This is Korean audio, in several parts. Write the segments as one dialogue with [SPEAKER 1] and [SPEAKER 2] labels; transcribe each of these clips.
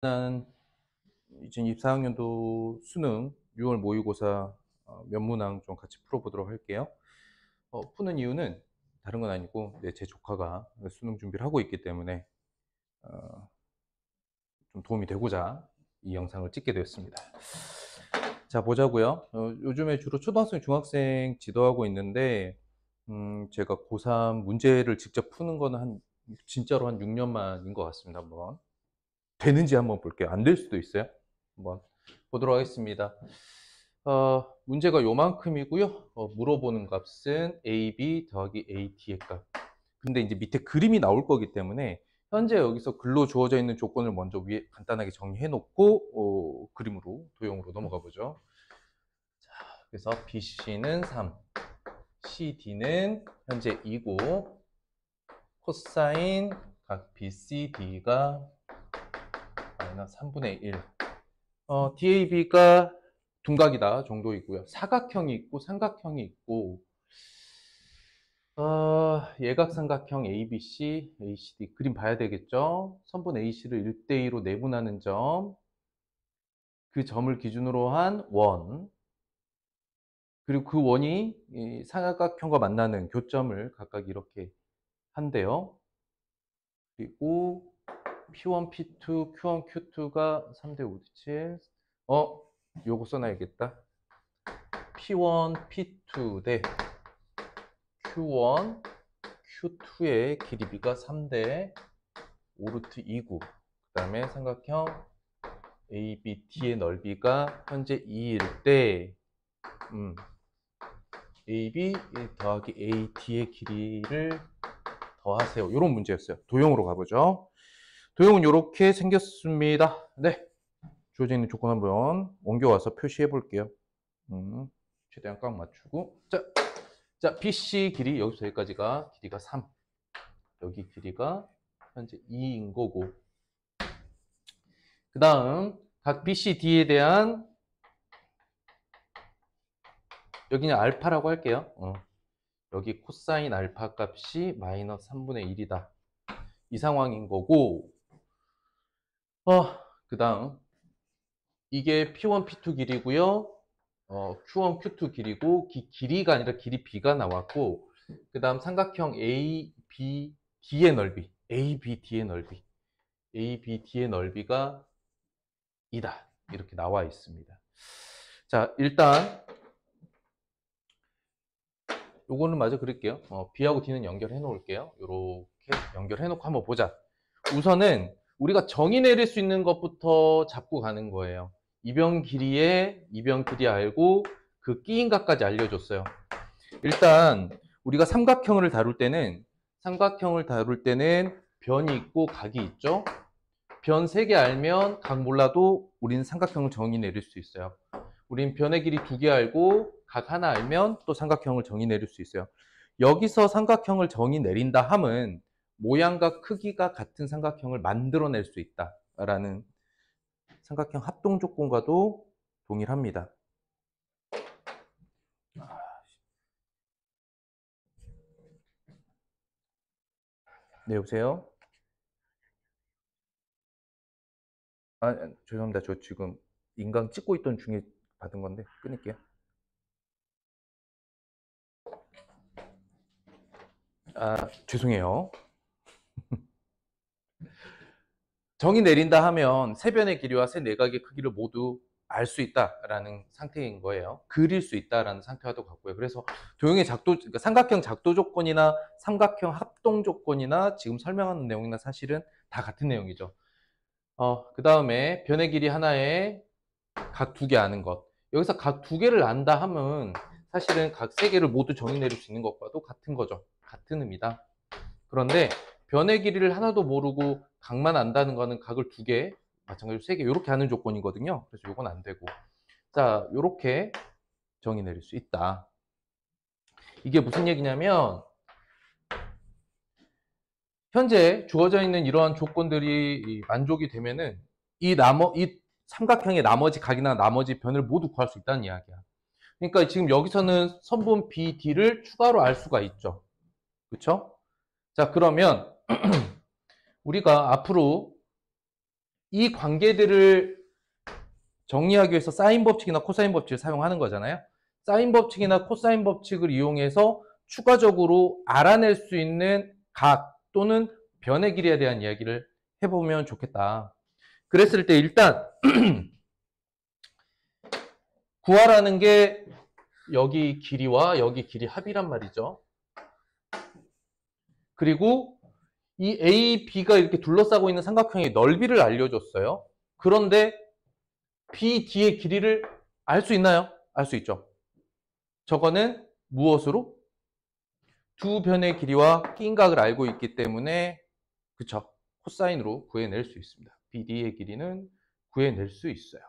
[SPEAKER 1] 난 2024학년도 수능 6월 모의고사 면문항 좀 같이 풀어보도록 할게요. 푸는 이유는 다른 건 아니고 제 조카가 수능 준비를 하고 있기 때문에 어, 좀 도움이 되고자 이 영상을 찍게 되었습니다. 자, 보자고요. 요즘에 주로 초등학생, 중학생 지도하고 있는데 제가 고3 문제를 직접 푸는 거는 진짜로 한 6년 만인 것 같습니다. 한번 되는지 한번 볼게요. 안 될 수도 있어요. 한번 보도록 하겠습니다. 문제가 요만큼이고요. 물어보는 값은 AB 더하기 AT의 값. 근데 이제 밑에 그림이 나올 거기 때문에 현재 여기서 글로 주어져 있는 조건을 먼저 위에 간단하게 정리해 놓고 그림으로 도형으로 넘어가 보죠. 자, 그래서 BC는 3, CD는 현재 2고 코사인 각 BCD가 마이너스 3분의 1. DAB가 둔각이다 정도이고요. 사각형이 있고 삼각형이 있고 예각삼각형 ABC, ACD 그림 봐야 되겠죠. 선분 AC를 1대2로 내분하는 점, 그 점을 기준으로 한 원, 그리고 그 원이 이 삼각형과 만나는 교점을 각각 이렇게 한대요. 그리고 P1, P2, Q1, Q2가 3대 5대7. 요거 써놔야겠다. P1, P2 대 Q1, Q2의 길이비가 3대 5루트 2구. 그 다음에 삼각형 ABD의 넓이가 현재 2일 때 AB 더하기 AD의 길이를 더하세요. 이런 문제였어요. 도형으로 가보죠. 도형은 이렇게 생겼습니다. 네, 주어져 있는 조건 한번 옮겨와서 표시해 볼게요. 최대한 꽉 맞추고 자, BC 길이 여기서 여기까지가 길이가 3, 여기 길이가 현재 2인 거고, 그 다음 각 BCD에 대한 여기는 알파라고 할게요. 여기 코사인 알파 값이 마이너스 3분의 1이다. 이 상황인 거고, 그 다음 이게 P1, P2 길이고요. Q1, Q2 길이고, 길이가 아니라 길이 B가 나왔고, 그 다음 삼각형 ABD의 넓이, ABD의 넓이, ABD의 넓이가 2다. 이렇게 나와 있습니다. 자, 일단 요거는 마저 그릴게요. B하고 D는 연결해 놓을게요. 이렇게 연결해 놓고 한번 보자. 우선은 우리가 정의 내릴 수 있는 것부터 잡고 가는 거예요. 이변 길이에 이변 길이 알고 그 끼인 값까지 알려줬어요. 일단 우리가 삼각형을 다룰 때는 변이 있고 각이 있죠. 변 3개 알면 각 몰라도 우리는 삼각형을 정의 내릴 수 있어요. 우린 변의 길이 2개 알고 각 하나 알면 또 삼각형을 정의 내릴 수 있어요. 여기서 삼각형을 정의 내린다 함은 모양과 크기가 같은 삼각형을 만들어낼 수 있다라는 삼각형 합동 조건과도 동일합니다. 네, 여보세요? 죄송합니다. 저 지금 인강 찍고 있던 중에 받은 건데 끊을게요. 죄송해요. 정의 내린다 하면 세 변의 길이와 세 내각의 크기를 모두 알 수 있다라는 상태인 거예요. 그릴 수 있다라는 상태와도 같고요. 그래서 도형의 그러니까 삼각형 작도 조건이나 삼각형 합동 조건이나 지금 설명하는 내용이나 사실은 다 같은 내용이죠. 그 다음에 변의 길이 하나에 각 2개 아는 것. 여기서 각 2개를 안다 하면 사실은 각 3개를 모두 정의 내릴 수 있는 것과도 같은 거죠. 같은 의미다. 그런데 변의 길이를 하나도 모르고 각만 안다는 거는 각을 2개, 마찬가지로 3개 이렇게 하는 조건이거든요. 그래서 이건 안 되고. 자, 이렇게 정의 내릴 수 있다. 이게 무슨 얘기냐면 현재 주어져 있는 이러한 조건들이 만족이 되면은 이 삼각형의 나머지 각이나 나머지 변을 모두 구할 수 있다는 이야기야. 그러니까 지금 여기서는 선분 BD를 추가로 알 수가 있죠. 그렇죠? 자, 그러면 우리가 앞으로 이 관계들을 정리하기 위해서 사인 법칙이나 코사인 법칙을 사용하는 거잖아요. 사인 법칙이나 코사인 법칙을 이용해서 추가적으로 알아낼 수 있는 각 또는 변의 길이에 대한 이야기를 해보면 좋겠다. 그랬을 때 일단 구하라는 게 여기 길이와 여기 길이 합이란 말이죠. 그리고 이 A, B가 이렇게 둘러싸고 있는 삼각형의 넓이를 알려줬어요. 그런데 B, D의 길이를 알 수 있나요? 알 수 있죠. 저거는 무엇으로? 두 변의 길이와 끼인각을 알고 있기 때문에 그쵸? 코사인으로 구해낼 수 있습니다. BD의 길이는 구해낼 수 있어요.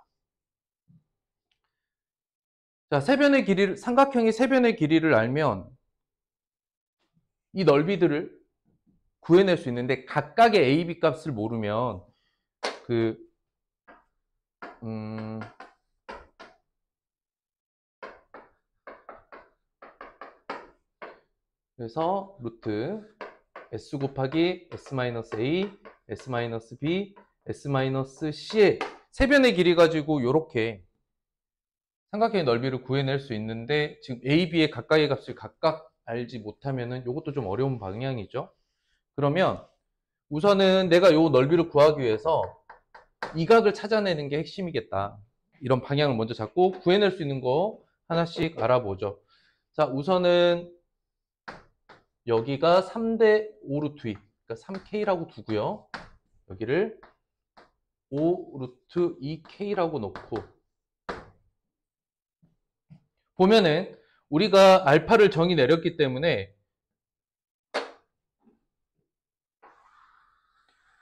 [SPEAKER 1] 자, 세변의 길이를, 삼각형의 세변의 길이를 알면 이 넓이들을 구해낼 수 있는데 각각의 A, B 값을 모르면 그래서 루트 S 곱하기 S-A, S-B, S-C의 세변의 길이 가지고 이렇게 삼각형의 넓이를 구해낼 수 있는데 지금 A, B의 각각의 값을 각각 알지 못하면은 이것도 좀 어려운 방향이죠. 그러면 우선은 내가 이 넓이를 구하기 위해서 이 각을 찾아내는 게 핵심이겠다. 이런 방향을 먼저 잡고 구해낼 수 있는 거 하나씩 알아보죠. 자, 우선은 여기가 3대 5루트 2, 그러니까 3K라고 두고요. 여기를 5루트 2K라고 놓고 보면은 우리가 알파를 정의 내렸기 때문에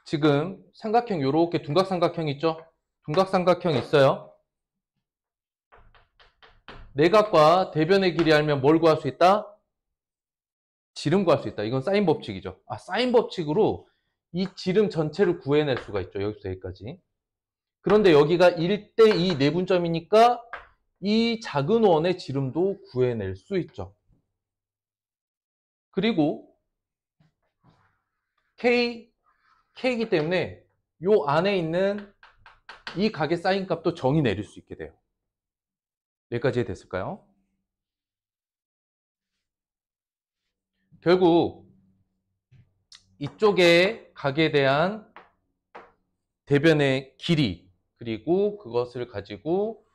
[SPEAKER 1] 지금 삼각형 요렇게 둔각삼각형 있죠? 둔각삼각형 있어요. 내각과 대변의 길이 알면 뭘 구할 수 있다? 지름 구할 수 있다. 이건 사인 법칙이죠. 사인 법칙으로 이 지름 전체를 구해낼 수가 있죠. 여기서 여기까지. 그런데 여기가 1대2 내분점이니까 이 작은 원의 지름도 구해낼 수 있죠. 그리고 K이기 때문에 요 안에 있는 이 각의 사인 값도 정의 내릴 수 있게 돼요. 여기까지 됐을까요? 결국 이쪽의 각에 대한 대변의 길이 그리고 그것을 가지고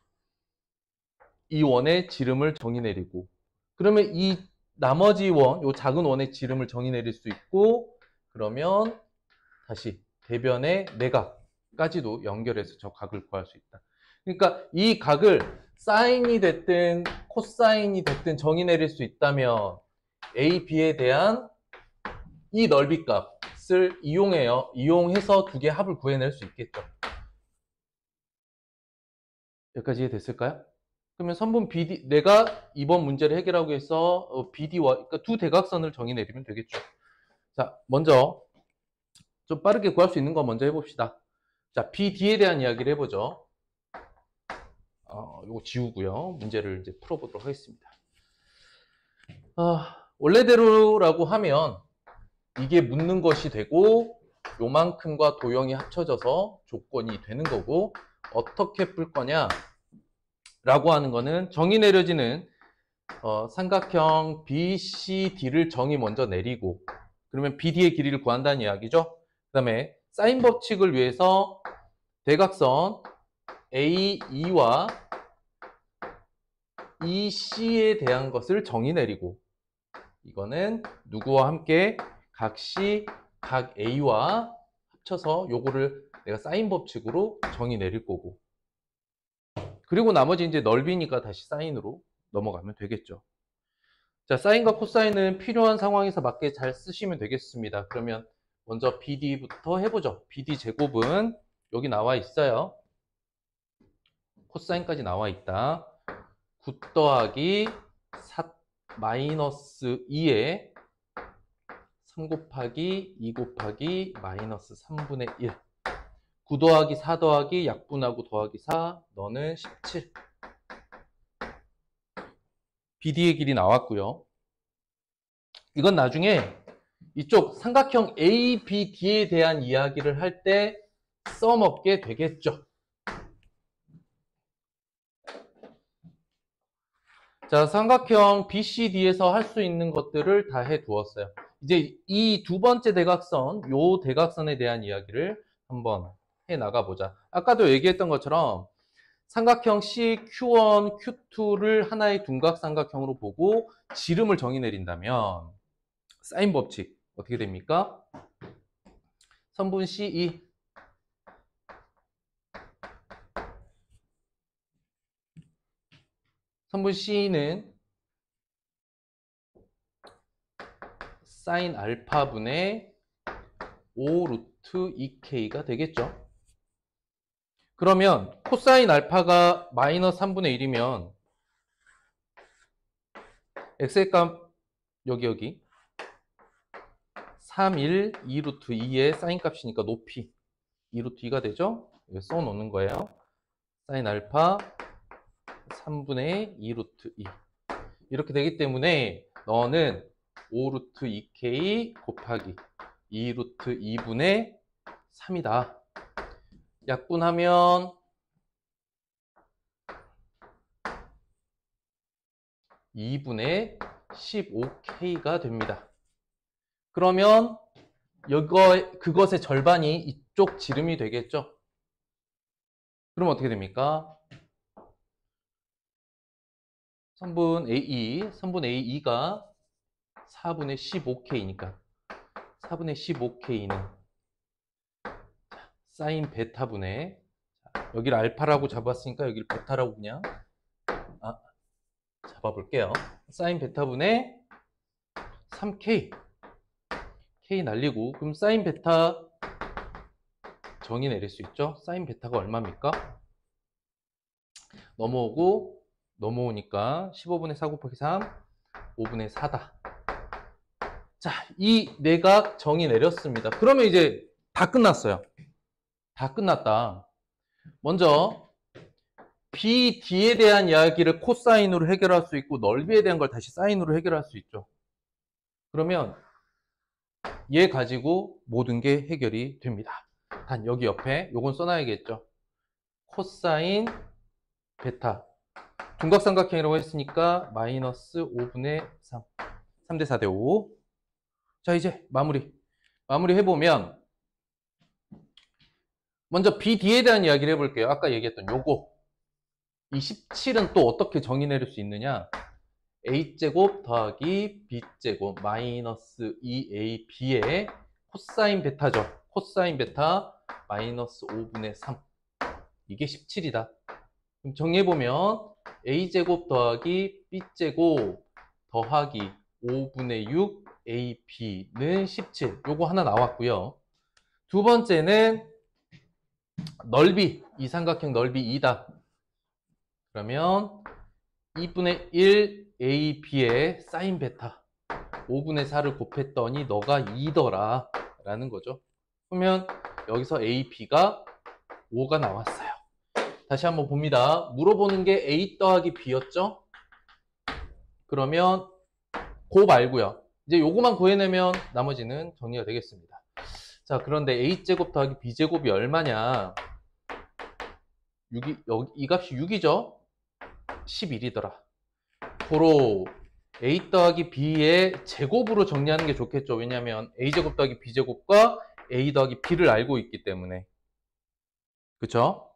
[SPEAKER 1] 이 원의 지름을 정의 내리고 그러면 이 나머지 원, 요 작은 원의 지름을 정의 내릴 수 있고 그러면 다시 대변의 내각까지도 연결해서 저 각을 구할 수 있다. 그러니까 이 각을 사인이 됐든 코사인이 됐든 정의 내릴 수 있다면 A, B에 대한 이 넓이 값을 이용해서 두 개의 합을 구해낼 수 있겠죠. 여기까지 됐을까요? 그러면 선분 BD, 내가 이번 문제를 해결하기 위해서 BD와 그러니까 두 대각선을 정의 내리면 되겠죠. 자, 먼저 좀 빠르게 구할 수 있는 거 먼저 해봅시다. 자, BD에 대한 이야기를 해보죠. 이거 지우고요. 문제를 이제 풀어보도록 하겠습니다. 원래대로라고 하면 이게 묻는 것이 되고 요만큼과 도형이 합쳐져서 조건이 되는 거고 어떻게 풀 거냐 라고 하는 거는 정의 내려지는 삼각형 BCD를 정의 먼저 내리고 그러면 BD의 길이를 구한다는 이야기죠. 그 다음에 사인 법칙을 위해서 대각선 AE와 EC에 대한 것을 정의 내리고 이거는 누구와 함께 각시 각 A와 합쳐서 요거를 내가 사인 법칙으로 정의 내릴 거고 그리고 나머지 이제 넓이니까 다시 사인으로 넘어가면 되겠죠. 자, 사인과 코사인은 필요한 상황에서 맞게 잘 쓰시면 되겠습니다. 그러면 먼저 BD부터 해보죠. BD 제곱은 여기 나와 있어요. 코사인까지 나와 있다. 9 더하기 4 마이너스 2에 3 곱하기 2 곱하기 마이너스 3분의 1 9 더하기 4 더하기 약분하고 더하기 4 너는 17 BD의 길이 나왔고요. 이건 나중에 이쪽 삼각형 ABD에 대한 이야기를 할 때 써먹게 되겠죠. 자, 삼각형 BCD에서 할 수 있는 것들을 다 해두었어요. 이제 이 두 번째 대각선, 요 대각선에 대한 이야기를 한번 해 나가보자. 아까도 얘기했던 것처럼 삼각형 CQ1, Q2를 하나의 둔각삼각형으로 보고 지름을 정의 내린다면 사인 법칙 어떻게 됩니까? 선분 CE 선분 C는 사인 알파분의 5 루트 2K가 되겠죠. 그러면 코사인 알파가 마이너스 3분의 1이면 x의 값 여기 3, 1, 2 루트 2의 사인 값이니까 높이 2 루트 2가 되죠. 여기 써놓는 거예요. 사인 알파 3분의 2 루트 2 이렇게 되기 때문에 너는 5 루트 2K 곱하기 2 루트 2분의 3이다. 약분하면 2분의 15K가 됩니다. 그러면 그것의 절반이 이쪽 지름이 되겠죠? 그럼 어떻게 됩니까? 선분 A2가 4분의 15K니까 4분의 15K는 사인 베타분의 여기를 알파라고 잡았으니까 여기를 베타라고 그냥 잡아볼게요. 사인 베타분의 3K K 날리고 그럼 사인 베타 정의 내릴 수 있죠? 사인 베타가 얼마입니까? 넘어오니까 15분의 4 곱하기 3 5분의 4다. 자, 이 내각 정의 내렸습니다. 그러면 이제 다 끝났어요. 다 끝났다. 먼저 BD에 대한 이야기를 코사인으로 해결할 수 있고 넓이에 대한 걸 다시 사인으로 해결할 수 있죠. 그러면 얘 가지고 모든 게 해결이 됩니다. 단 여기 옆에 요건 써놔야겠죠. 코사인 베타 둔각삼각형이라고 했으니까 마이너스 5분의 3 3대 4대 5. 자, 이제 마무리 해보면 먼저 BD에 대한 이야기를 해볼게요. 아까 얘기했던 요거 이 17은 또 어떻게 정의 내릴 수 있느냐? a제곱 더하기 b제곱 마이너스 2ab의 코사인 베타죠. 코사인 베타 마이너스 5분의 3 이게 17이다. 그럼 정리해보면 a제곱 더하기 b제곱 더하기 5분의 6 ab는 17 요거 하나 나왔고요. 두 번째는 넓이 이 삼각형 넓이 2다. 그러면 2분의 1 AB의 사인 베타 5분의 4를 곱했더니 너가 2더라 라는 거죠. 그러면 여기서 AB가 5가 나왔어요. 다시 한번 봅니다. 물어보는 게 A 더하기 B였죠? 그러면 고 말고요. 이제 요거만 구해내면 나머지는 정리가 되겠습니다. 자, 그런데 A제곱 더하기 B제곱이 얼마냐? 6이, 이 값이 6이죠? 11이더라. 고로 A 더하기 B의 제곱으로 정리하는 게 좋겠죠. 왜냐하면 A제곱 더하기 B제곱과 A 더하기 B를 알고 있기 때문에. 그쵸?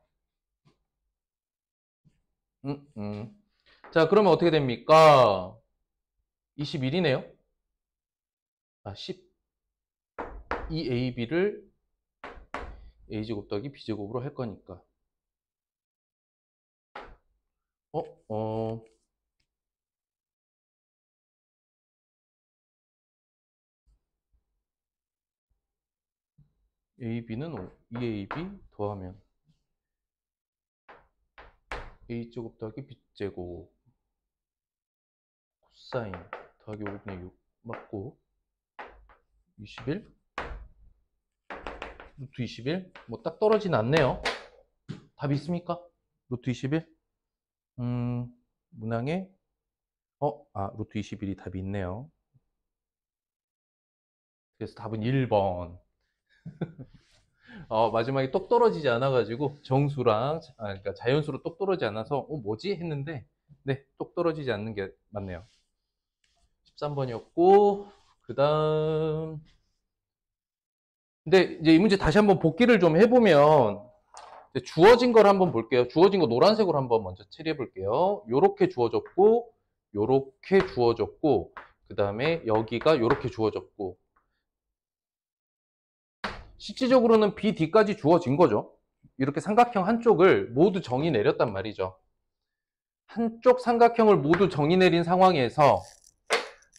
[SPEAKER 1] 자, 그러면 어떻게 됩니까? 21이네요. 아, 12AB를 A제곱 더하기 B제곱으로 할 거니까. AB는 2AB 더하면 A제곱 더하기 B제곱 코사인 더하기 5분의 6 맞고 21 루트 21 뭐 딱 떨어지진 않네요. 답이 있습니까? 루트 21 문항에 루트 21이 답이 있네요. 그래서 답은 1번. 마지막에 똑 떨어지지 않아가지고 정수랑 그러니까 자연수로 똑 떨어지지 않아서 뭐지 했는데 네, 똑 떨어지지 않는 게 맞네요. 13번이었고 그다음 근데 이제 이 문제 다시 한번 복기를 좀 해보면 주어진 걸 한번 볼게요. 주어진 거 노란색으로 한번 먼저 처리해 볼게요. 요렇게 주어졌고 요렇게 주어졌고 그 다음에 여기가 요렇게 주어졌고 실질적으로는 B, D까지 주어진 거죠. 이렇게 삼각형 한쪽을 모두 정의 내렸단 말이죠. 한쪽 삼각형을 모두 정의 내린 상황에서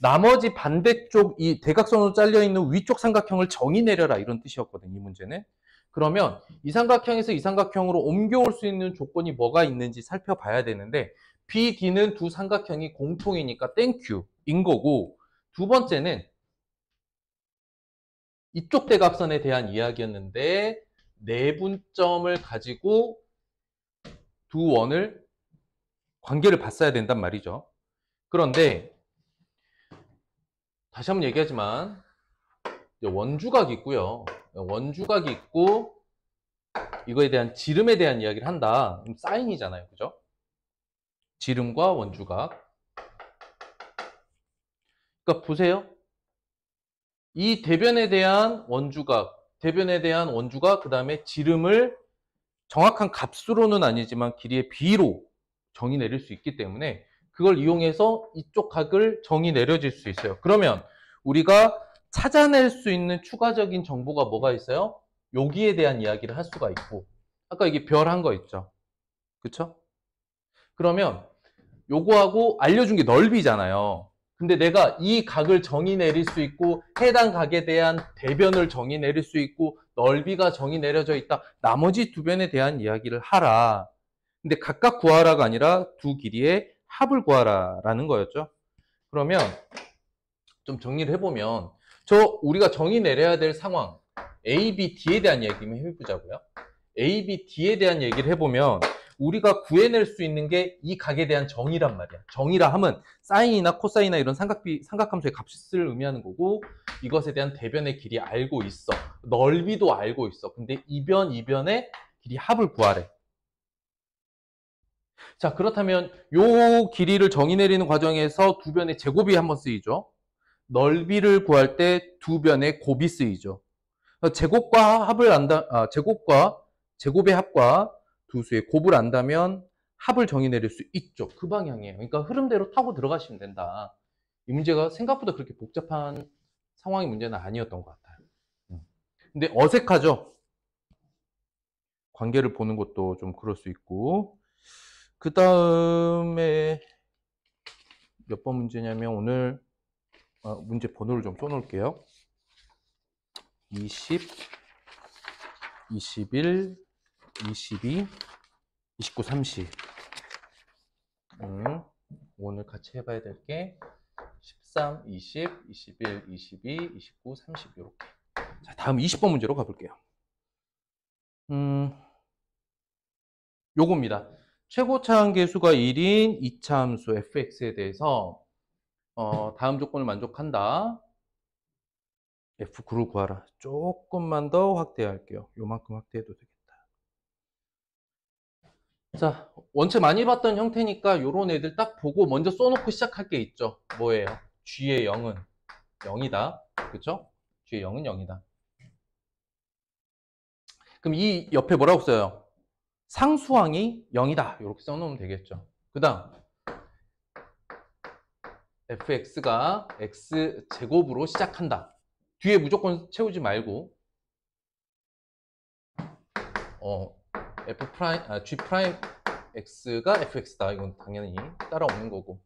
[SPEAKER 1] 나머지 반대쪽 이 대각선으로 잘려있는 위쪽 삼각형을 정의 내려라 이런 뜻이었거든요. 이 문제는. 그러면 이 삼각형에서 이 삼각형으로 옮겨올 수 있는 조건이 뭐가 있는지 살펴봐야 되는데 B, D는 두 삼각형이 공통이니까 땡큐인 거고 두 번째는 이쪽 대각선에 대한 이야기였는데 내분점을 가지고 두 원을 관계를 봤어야 된단 말이죠. 그런데 다시 한번 얘기하지만 원주각이 있고요. 원주각이 있고 이거에 대한 지름에 대한 이야기를 한다. 사인이잖아요. 그죠? 지름과 원주각. 그러니까 보세요. 이 대변에 대한 원주각, 그 다음에 지름을 정확한 값으로는 아니지만 길이의 B로 정의 내릴 수 있기 때문에 그걸 이용해서 이쪽 각을 정의 내려질 수 있어요. 그러면 우리가 찾아낼 수 있는 추가적인 정보가 뭐가 있어요? 여기에 대한 이야기를 할 수가 있고 아까 이게 별 한 거 있죠? 그쵸? 그러면 요거하고 알려준 게 넓이잖아요. 근데 내가 이 각을 정의 내릴 수 있고 해당 각에 대한 대변을 정의 내릴 수 있고 넓이가 정의 내려져 있다. 나머지 두 변에 대한 이야기를 하라. 근데 각각 구하라가 아니라 두 길이의 합을 구하라라는 거였죠. 그러면 좀 정리를 해보면 우리가 정의 내려야 될 상황 A, B, D에 대한 얘기만 해보자고요. A, B, D에 대한 얘기를 해보면 우리가 구해낼 수 있는 게 이 각에 대한 정의란 말이야. 정의라 함은 사인이나 코사인이나 이런 삼각함수의 값을 의미하는 거고 이것에 대한 대변의 길이 알고 있어. 넓이도 알고 있어. 근데 이 변의 길이 합을 구하래. 자, 그렇다면 요 길이를 정의 내리는 과정에서 두 변의 제곱이 한번 쓰이죠. 넓이를 구할 때 두 변의 곱이 쓰이죠. 제곱과 합을 제곱의 합과 두 수의 곱을 안다면 합을 정의 내릴 수 있죠. 그 방향이에요. 그러니까 흐름대로 타고 들어가시면 된다. 이 문제가 생각보다 그렇게 복잡한 상황의 문제는 아니었던 것 같아요. 근데 어색하죠? 관계를 보는 것도 좀 그럴 수 있고 그 다음에 몇 번 문제냐면 오늘 문제 번호를 좀 써놓을게요. 20, 21, 22, 29, 30. 오늘 같이 해봐야 될 게 13, 20, 21, 22, 29, 30 이렇게. 자, 다음 20번 문제로 가볼게요. 요겁니다. 최고차 함계수가 1인 2차 함수 fx에 대해서 다음 조건을 만족한다. F9를 구하라. 조금만 더 확대할게요. 요만큼 확대해도 되겠다. 자, 원체 많이 봤던 형태니까 요런 애들 딱 보고 먼저 써놓고 시작할 게 있죠. 뭐예요? G의 0은 0이다. 그쵸? G의 0은 0이다. 그럼 이 옆에 뭐라고 써요? 상수항이 0이다. 이렇게 써놓으면 되겠죠. 그 다음 fx가 x제곱으로 시작한다. 뒤에 무조건 채우지 말고 G 프라임 X가 fx다. 이건 당연히 따라오는 거고.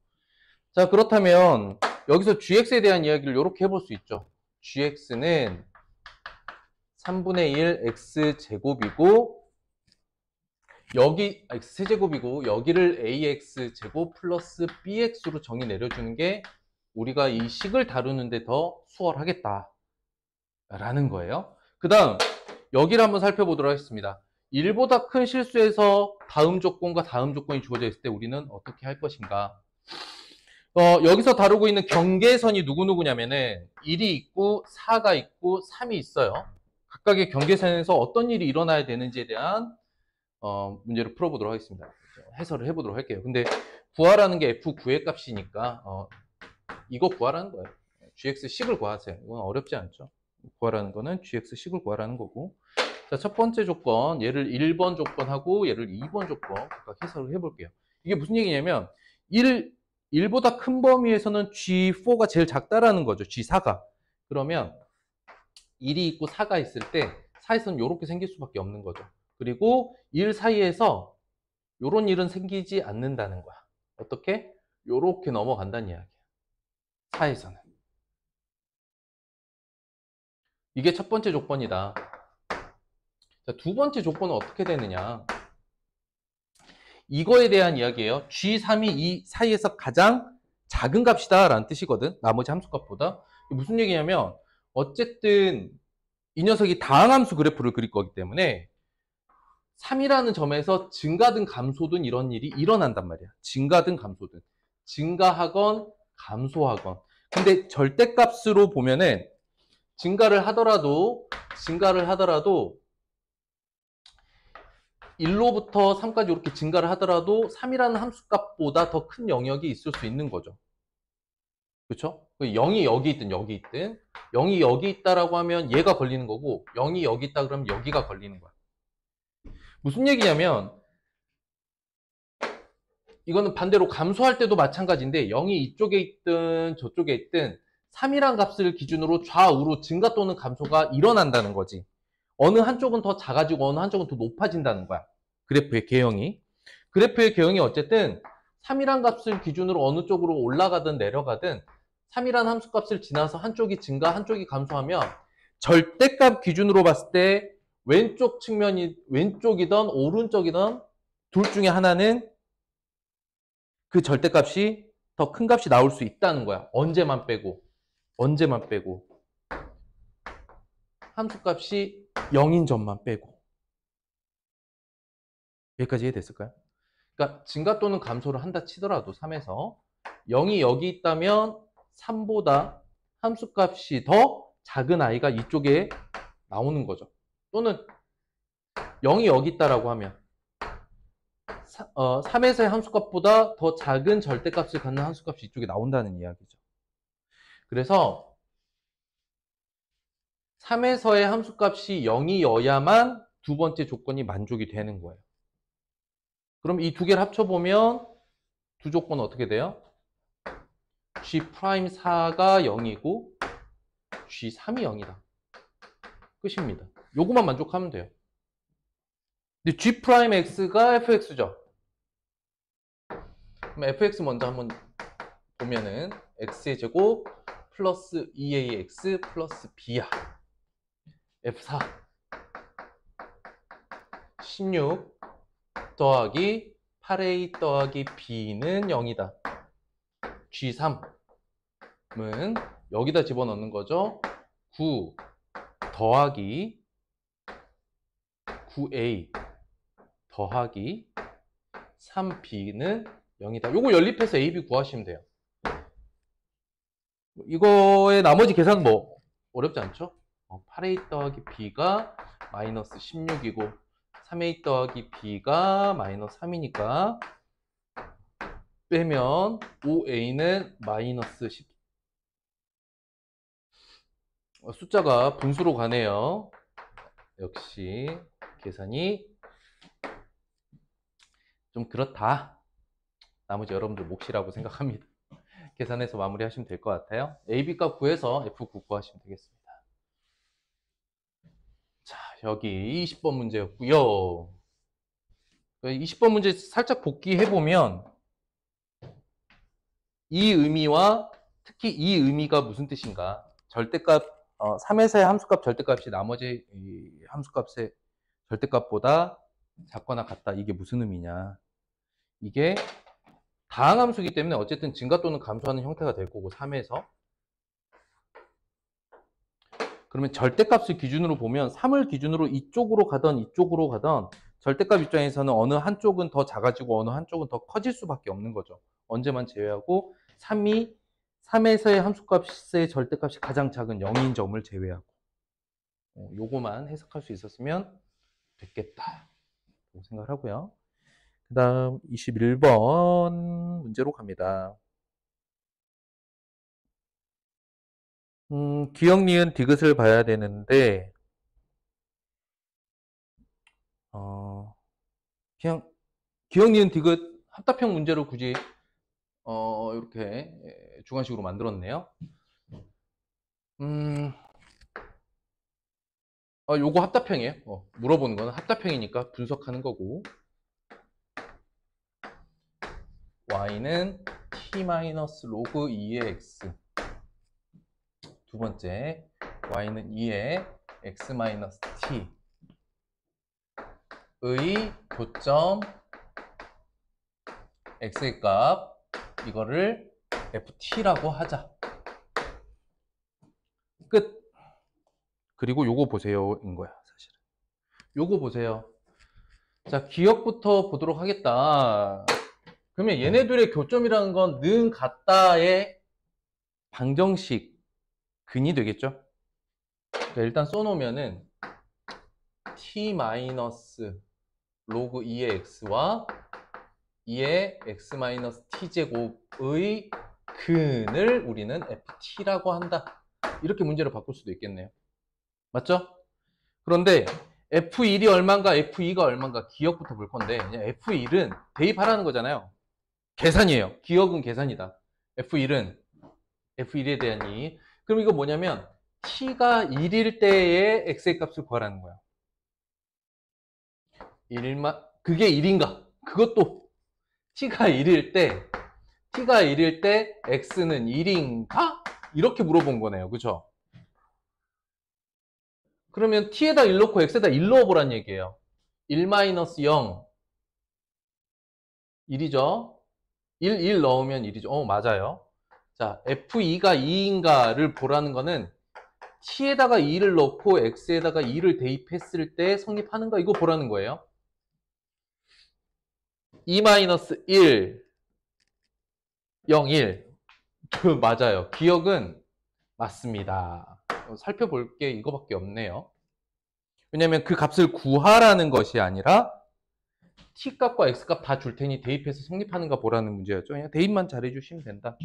[SPEAKER 1] 자, 그렇다면 여기서 gx에 대한 이야기를 이렇게 해볼 수 있죠. gx는 3분의 1 x제곱이고 여기 x세제곱이고 여기를 ax제곱 플러스 bx로 정의 내려주는 게 우리가 이 식을 다루는데 더 수월하겠다 라는 거예요. 그 다음 여기를 한번 살펴보도록 하겠습니다. 1보다 큰 실수에서 다음 조건과 다음 조건이 주어져 있을 때 우리는 어떻게 할 것인가. 여기서 다루고 있는 경계선이 누구냐면은 1이 있고 4가 있고 3이 있어요. 각각의 경계선에서 어떤 일이 일어나야 되는지에 대한 문제를 풀어보도록 하겠습니다. 해설을 해보도록 할게요. 근데 구하라는 게 F9의 값이니까 이거 구하라는 거예요. gx식을 구하세요. 이건 어렵지 않죠. 구하라는 거는 gx식을 구하라는 거고. 자, 첫 번째 조건, 얘를 1번 조건하고 얘를 2번 조건 각각 해설을 해볼게요. 이게 무슨 얘기냐면 1보다 큰 범위에서는 G4가 제일 작다라는 거죠. G4가. 그러면 1이 있고 4가 있을 때 사이선은 이렇게 생길 수밖에 없는 거죠. 그리고 1 사이에서 이런 일은 생기지 않는다는 거야. 어떻게? 이렇게 넘어간다는 이야기야. 사이선은. 이게 첫 번째 조건이다. 자, 두 번째 조건은 어떻게 되느냐. 이거에 대한 이야기예요. G3이 이 사이에서 가장 작은 값이다 라는 뜻이거든. 나머지 함수값보다. 무슨 얘기냐면 어쨌든 이 녀석이 다항함수 그래프를 그릴 거기 때문에 3이라는 점에서 증가든 감소든 이런 일이 일어난단 말이야. 증가든 감소든. 증가하건 감소하건. 근데 절대값으로 보면은 증가를 하더라도 1로부터 3까지 이렇게 증가를 하더라도 3이라는 함수값보다 더 큰 영역이 있을 수 있는 거죠. 그렇죠? 0이 여기 있든 여기 있든 0이 여기 있다라고 하면 얘가 걸리는 거고 0이 여기 있다 그러면 여기가 걸리는 거야. 무슨 얘기냐면 이거는 반대로 감소할 때도 마찬가지인데 0이 이쪽에 있든 저쪽에 있든 3이란 값을 기준으로 좌우로 증가 또는 감소가 일어난다는 거지. 어느 한쪽은 더 작아지고 어느 한쪽은 더 높아진다는 거야. 그래프의 개형이. 그래프의 개형이 어쨌든 3이란 값을 기준으로 어느 쪽으로 올라가든 내려가든 3이란 함수값을 지나서 한쪽이 증가, 한쪽이 감소하면 절대값 기준으로 봤을 때 왼쪽 측면이 왼쪽이든 오른쪽이든 둘 중에 하나는 그 절대값이 더 큰 값이 나올 수 있다는 거야. 언제만 빼고 함수값이 0인 점만 빼고. 여기까지 이해됐을까요? 그러니까 증가 또는 감소를 한다 치더라도 3에서 0이 여기 있다면 3보다 함수값이 더 작은 아이가 이쪽에 나오는 거죠. 또는 0이 여기 있다라고 하면 3에서의 함수값보다 더 작은 절대값을 갖는 함수값이 이쪽에 나온다는 이야기죠. 그래서 3에서의 함수값이 0이어야만 두 번째 조건이 만족이 되는 거예요. 그럼 이 두 개를 합쳐보면 두 조건은 어떻게 돼요? G'4가 0이고 G3이 0이다. 끝입니다. 요거만 만족하면 돼요. 근데 G'X가 fx죠. 그럼 fx 먼저 한번 보면은 x의 제곱 플러스 2ax 플러스 b야. f4 16 더하기 8a 더하기 b는 0이다. G3은 여기다 집어넣는 거죠. 9 더하기 9a 더하기 3b는 0이다. 요거 연립해서 a, b 구하시면 돼요. 이거의 나머지 계산 뭐 어렵지 않죠? 8a 더하기 b가 마이너스 16이고 3a 더하기 b가 마이너스 3이니까 빼면 5a는 마이너스 10. 숫자가 분수로 가네요. 역시 계산이 좀 그렇다. 나머지 여러분들 몫이라고 생각합니다. 계산해서 마무리하시면 될 것 같아요. AB 값 구해서 F9 구하시면 되겠습니다. 자, 여기 20번 문제였고요. 20번 문제 살짝 복귀해보면 이 의미와 특히 이 의미가 무슨 뜻인가? 절대값 3에서의 함수값 절대값이 나머지 함수값의 절대값보다 작거나 같다. 이게 무슨 의미냐? 이게 다항함수이기 때문에 어쨌든 증가 또는 감소하는 형태가 될 거고 3에서 그러면 절대값을 기준으로 보면 3을 기준으로 이쪽으로 가던 절대값 입장에서는 어느 한쪽은 더 작아지고 어느 한쪽은 더 커질 수밖에 없는 거죠. 언제만 제외하고 3에서의 함수값의 절대값이 가장 작은 0인 점을 제외하고 요거만 해석할 수 있었으면 됐겠다 생각을 하고요. 그 다음 21번 문제로 갑니다. 기역, 니은, 디귿을 봐야 되는데 그냥 기역, 니은, 디귿 합답형 문제로 굳이 이렇게 주관식으로 만들었네요. 요거 합답형이에요. 물어보는 거는 합답형이니까 분석하는 거고, y는 t-log 2의 x, 두 번째 y는 2의 x-t의 교점 x의 값, 이거를 ft라고 하자. 끝. 그리고 요거 보세요 인 거야 사실은. 요거 보세요. 자, 기역부터 보도록 하겠다. 그러면 얘네들의 교점이라는 건 는 같다의 방정식 근이 되겠죠. 그러니까 일단 써놓으면은 t-log 2의 x와 2의 x-t제곱의 근을 우리는 ft라고 한다. 이렇게 문제를 바꿀 수도 있겠네요. 맞죠? 그런데 F1이 얼마인가 F2가 얼마인가 기역부터 볼 건데, 그냥 F1은 대입하라는 거잖아요. 계산이에요. 기역은 계산이다. F1에 대한 이. 그럼 이거 뭐냐면 t가 1일 때의 x의 값을 구하라는 거야. 그게 1인가? 그것도 t가 1일 때 x는 1인가? 이렇게 물어본 거네요. 그죠? 그러면 t에다 1 넣고 x에다 1 넣어보란 얘기예요. 1-0 1이죠. 1 넣으면 1이죠. 맞아요. 자, F2가 2인가를 보라는 거는 t에다가 2를 넣고 x에다가 2를 대입했을 때 성립하는가, 이거 보라는 거예요. 2-1 0, 1 맞아요. 기역은 맞습니다. 살펴볼 게 이거밖에 없네요. 왜냐면 그 값을 구하라는 것이 아니라 t값과 x값 다 줄 테니 대입해서 성립하는가 보라는 문제였죠. 그냥 대입만 잘해주시면 된다.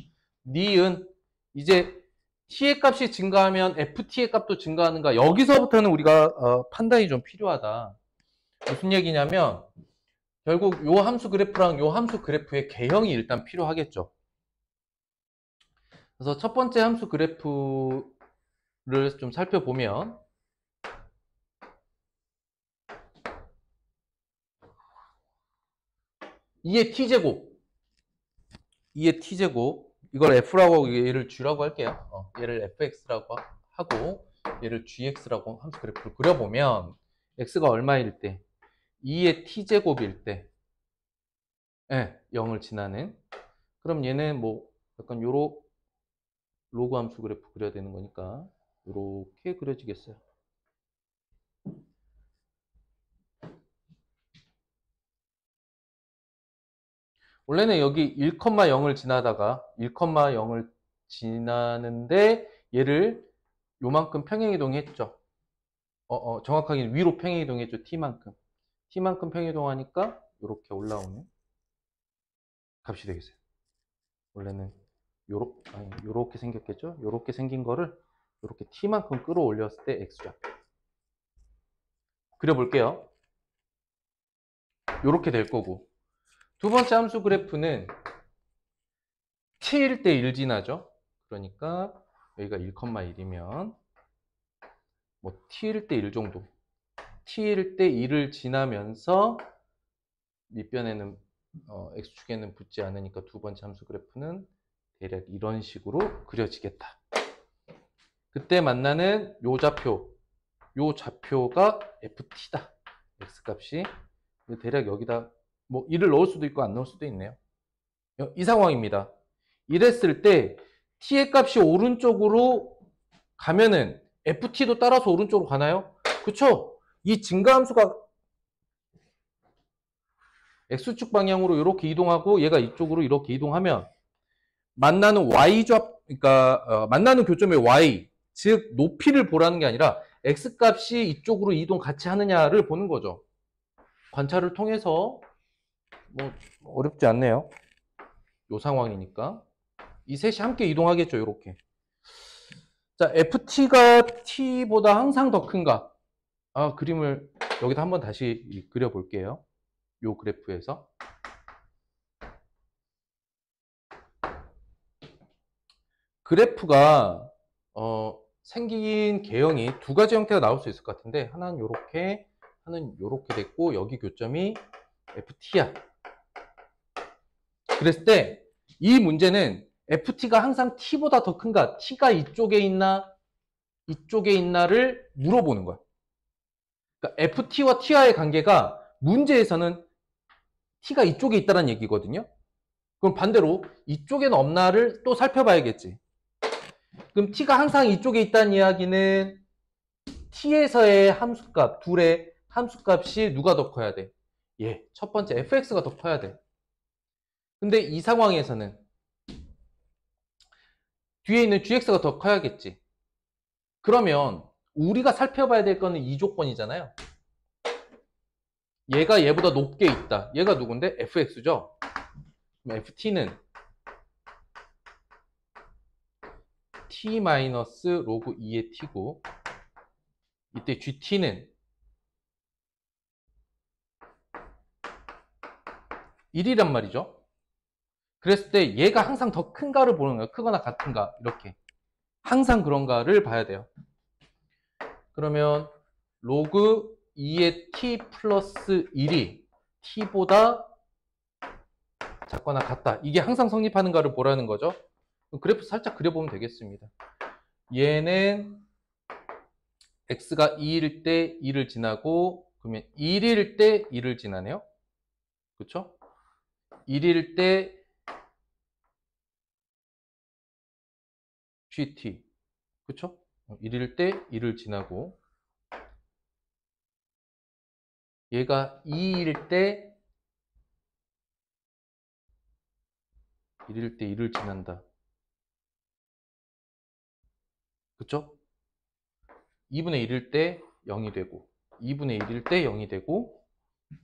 [SPEAKER 1] 니은 이제 t의 값이 증가하면 ft의 값도 증가하는가, 여기서부터는 우리가 판단이 좀 필요하다. 무슨 얘기냐면 결국 요 함수 그래프랑 요 함수 그래프의 개형이 일단 필요하겠죠. 그래서 첫 번째 함수 그래프를 좀 살펴보면 2의 t제곱 이걸 f라고 하고 얘를 g라고 할게요. 얘를 fx라고 하고 얘를 gx라고 함수 그래프를 그려보면 x가 얼마일 때 2의 t제곱일 때 0을 지나는, 그럼 얘는 뭐 약간 요런 로그 함수 그래프 그려야 되는 거니까 이렇게 그려지겠어요. 원래는 여기 1,0을 지나다가 1,0을 지나는데 얘를 요만큼 평행이동 했죠. 정확하게 위로 평행이동 했죠. t만큼 평행이동하니까 이렇게 올라오는 값이 되겠어요. 원래는 요렇게 생겼겠죠. 요렇게 생긴 거를 요렇게 t만큼 끌어올렸을 때 x좌표 그려볼게요. 요렇게 될 거고, 두 번째 함수 그래프는 t일 때 1 지나죠. 그러니까 여기가 1,1이면 뭐 t일 때 1 정도, t일 때 1을 지나면서 밑변에는 x축에는 붙지 않으니까 두 번째 함수 그래프는 대략 이런 식으로 그려지겠다. 그때 만나는 요 좌표가 ft다. x값이 대략 여기다 뭐 1을 넣을 수도 있고 안 넣을 수도 있네요. 이 상황입니다. 이랬을 때 t의 값이 오른쪽으로 가면은 ft도 따라서 오른쪽으로 가나요? 그쵸? 이 증가함수가 x축 방향으로 이렇게 이동하고 얘가 이쪽으로 이렇게 이동하면 만나는 y좌, 그러니까 만나는 교점의 y, 즉 높이를 보라는 게 아니라 x값이 이쪽으로 이동 같이 하느냐를 보는 거죠. 관찰을 통해서 뭐 어렵지 않네요. 요 상황이니까 이 셋이 함께 이동하겠죠. 이렇게. 자, ft가 t보다 항상 더 큰가? 그림을 여기다 한번 다시 그려볼게요. 요 그래프에서. 그래프가 생긴 개형이 두 가지 형태가 나올 수 있을 것 같은데, 하나는 요렇게, 하나는 요렇게 됐고, 여기 교점이 ft야. 그랬을 때 이 문제는 ft가 항상 t보다 더 큰가, t가 이쪽에 있나 이쪽에 있나를 물어보는 거야. 그러니까 ft와 t와의 관계가 문제에서는 t가 이쪽에 있다는 얘기거든요. 그럼 반대로 이쪽에는 없나를 또 살펴봐야겠지. 그럼 t가 항상 이쪽에 있다는 이야기는 t에서의 함수값, 둘의 함수값이 누가 더 커야 돼? 첫 번째 fx가 더 커야 돼. 근데 이 상황에서는 뒤에 있는 gx가 더 커야겠지. 그러면 우리가 살펴봐야 될 거는 이 조건이잖아요. 얘가 얘보다 높게 있다. 얘가 누군데? fx죠. 그럼 ft는 t 마이너스 로그 2의 t고, 이때 gt는 1이란 말이죠. 그랬을 때 얘가 항상 더 큰가를 보는 거예요. 크거나 같은가, 이렇게. 항상 그런가를 봐야 돼요. 그러면 로그 2의 t 플러스 1이 t보다 작거나 같다. 이게 항상 성립하는가를 보라는 거죠. 그래프 살짝 그려보면 되겠습니다. 얘는 x가 2일 때 2를 지나고, 그러면 1일 때 2를 지나네요. 그쵸? 1일 때 gt. 그쵸? 1일 때 2를 지나고, 얘가 2일 때 1일 때 2를 지난다. 그쵸? 2분의 1일 때 0이 되고, 2분의 1일 때 0이 되고,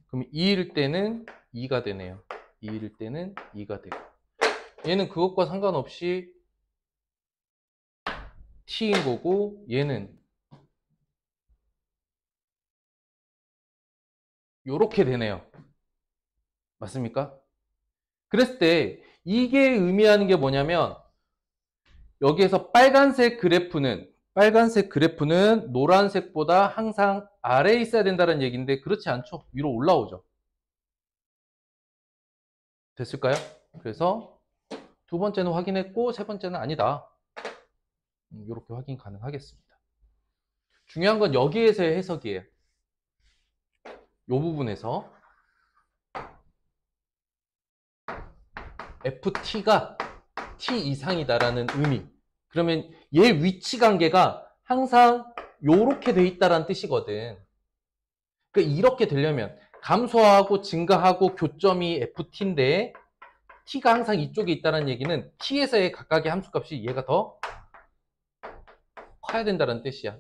[SPEAKER 1] 그럼 2일 때는 2가 되네요. 2일 때는 2가 되고. 얘는 그것과 상관없이 t인 거고, 얘는 요렇게 되네요. 맞습니까? 그랬을 때 이게 의미하는 게 뭐냐면, 여기에서 빨간색 그래프는 노란색보다 항상 아래에 있어야 된다는 얘기인데, 그렇지 않죠. 위로 올라오죠. 됐을까요? 그래서 두 번째는 확인했고, 세 번째는 아니다. 이렇게 확인 가능하겠습니다. 중요한 건 여기에서의 해석이에요. 이 부분에서 ft가 t 이상이다라는 의미. 그러면 얘 위치 관계가 항상 요렇게 돼 있다라는 뜻이거든. 그러니까 이렇게 되려면 감소하고 증가하고 교점이 ft인데 t가 항상 이쪽에 있다는 얘기는 t에서의 각각의 함수값이 얘가 더 커야 된다는 뜻이야.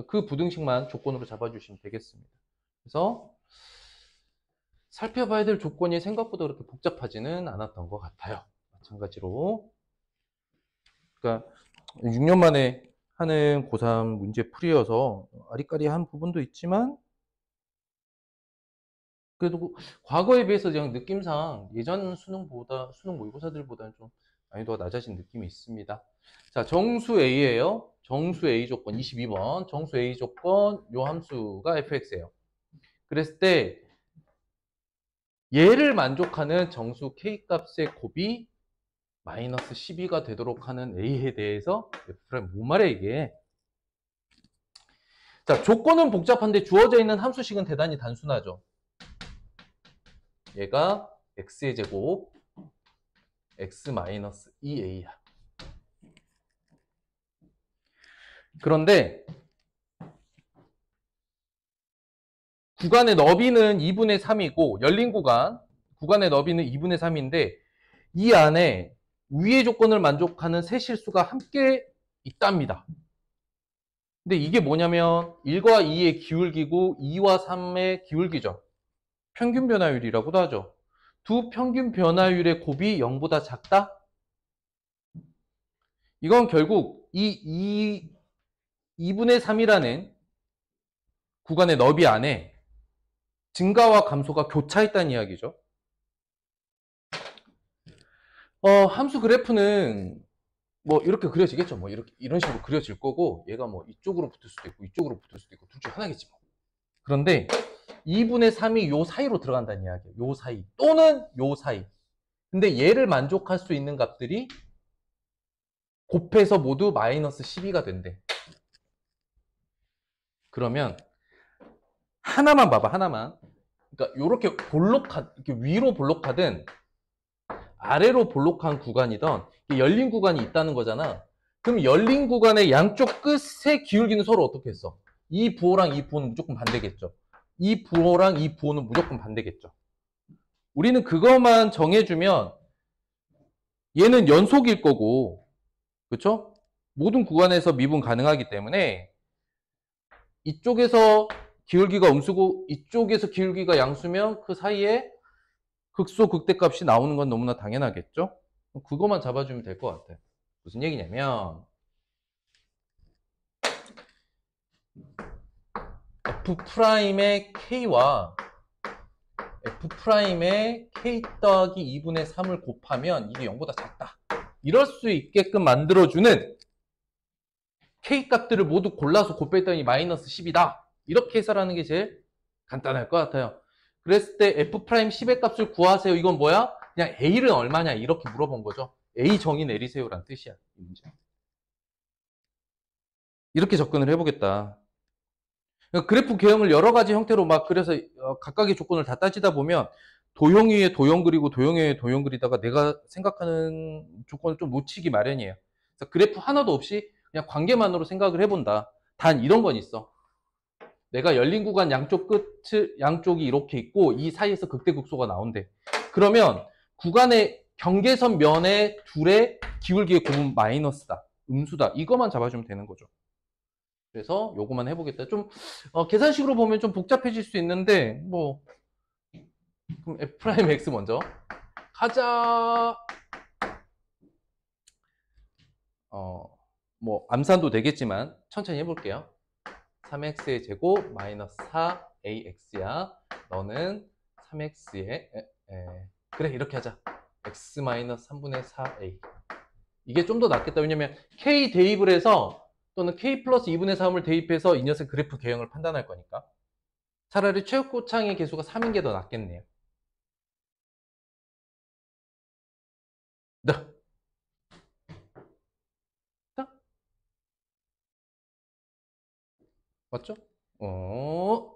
[SPEAKER 1] 그 부등식만 조건으로 잡아주시면 되겠습니다. 그래서 살펴봐야 될 조건이 생각보다 그렇게 복잡하지는 않았던 것 같아요. 마찬가지로. 그러니까 6년 만에 하는 고3 문제 풀이여서 아리까리한 부분도 있지만, 그래도 과거에 비해서 그냥 느낌상 예전 수능 모의고사들보다는 좀 난이도가 낮아진 느낌이 있습니다. 자, 정수 A예요. 정수 A 조건 22번. 정수 A 조건 요 함수가 fx예요. 그랬을 때 얘를 만족하는 정수 k 값의 곱이 마이너스 12가 되도록 하는 A에 대해서 F'는 뭔 말이야 이게. 자, 조건은 복잡한데 주어져 있는 함수식은 대단히 단순하죠. 얘가 x의 제곱 x 마이너스 2a야. 그런데 구간의 너비는 2분의 3이고, 열린 구간의 너비는 2분의 3인데 이 안에 위의 조건을 만족하는 세 실수가 함께 있답니다. 근데 이게 뭐냐면 1과 2의 기울기고 2와 3의 기울기죠. 평균 변화율이라고도 하죠. 두 평균 변화율의 곱이 0보다 작다? 이건 결국 이 2분의 3이라는 구간의 너비 안에 증가와 감소가 교차했다는 이야기죠. 함수 그래프는 뭐 이렇게 그려지겠죠. 뭐 이렇게 이런 식으로 그려질 거고, 얘가 뭐 이쪽으로 붙을 수도 있고 이쪽으로 붙을 수도 있고 둘 중 하나겠지 뭐. 그런데 2분의 3이 요 사이로 들어간다는 이야기예요. 요 사이 또는 요 사이. 근데 얘를 만족할 수 있는 값들이 곱해서 모두 마이너스 12가 된대. 그러면 하나만 봐봐, 하나만. 그러니까 요렇게 이렇게 위로 볼록하든 아래로 볼록한 구간이든 열린 구간이 있다는 거잖아. 그럼 열린 구간의 양쪽 끝의 기울기는 서로 어떻게 했어? 이 부호랑 이 부호는 무조건 반대겠죠. 이 부호랑 이 부호는 무조건 반대겠죠. 우리는 그것만 정해주면 얘는 연속일 거고, 그렇죠? 모든 구간에서 미분 가능하기 때문에 이쪽에서 기울기가 음수고 이쪽에서 기울기가 양수면 그 사이에 극소 극대값이 나오는 건 너무나 당연하겠죠? 그것만 잡아주면 될 것 같아요. 무슨 얘기냐면 F'의 K와 F'의 K 더하기 2분의 3을 곱하면 이게 0보다 작다. 이럴 수 있게끔 만들어주는 K 값들을 모두 골라서 곱했더니 마이너스 10이다. 이렇게 해설하는 게 제일 간단할 것 같아요. 그랬을 때 F'10의 값을 구하세요. 이건 뭐야? 그냥 A는 얼마냐 이렇게 물어본 거죠. A 정의 내리세요란 뜻이야. 이 문제. 이렇게 접근을 해보겠다. 그러니까 그래프 개형을 여러 가지 형태로 막 그래서 각각의 조건을 다 따지다 보면 도형 위에 도형 그리고 도형 위에 도형 그리다가 내가 생각하는 조건을 좀 놓치기 마련이에요. 그래서 그래프 하나도 없이 그냥 관계만으로 생각을 해본다. 단 이런 건 있어. 내가 열린 구간 양쪽이 이렇게 있고 이 사이에서 극대극소가 나온대. 그러면 구간의 경계선 면의 둘의 기울기의 곱은 마이너스다. 음수다. 이것만 잡아주면 되는 거죠. 그래서 요거만 해보겠다. 좀 계산식으로 보면 좀 복잡해질 수 있는데 뭐 그럼 F'X 먼저 가자. 뭐 암산도 되겠지만 천천히 해볼게요. 3x의 제곱 마이너스 4ax야. 너는 3x의 그래 이렇게 하자. x 마이너스 3분의 4a. 이게 좀 더 낫겠다. 왜냐면 k 대입을 해서 또는 k 플러스 2분의 3을 대입해서 이 녀석 그래프 개형을 판단할 거니까 차라리 최고창의 개수가 3인 게 더 낫겠네요. 네. 맞죠?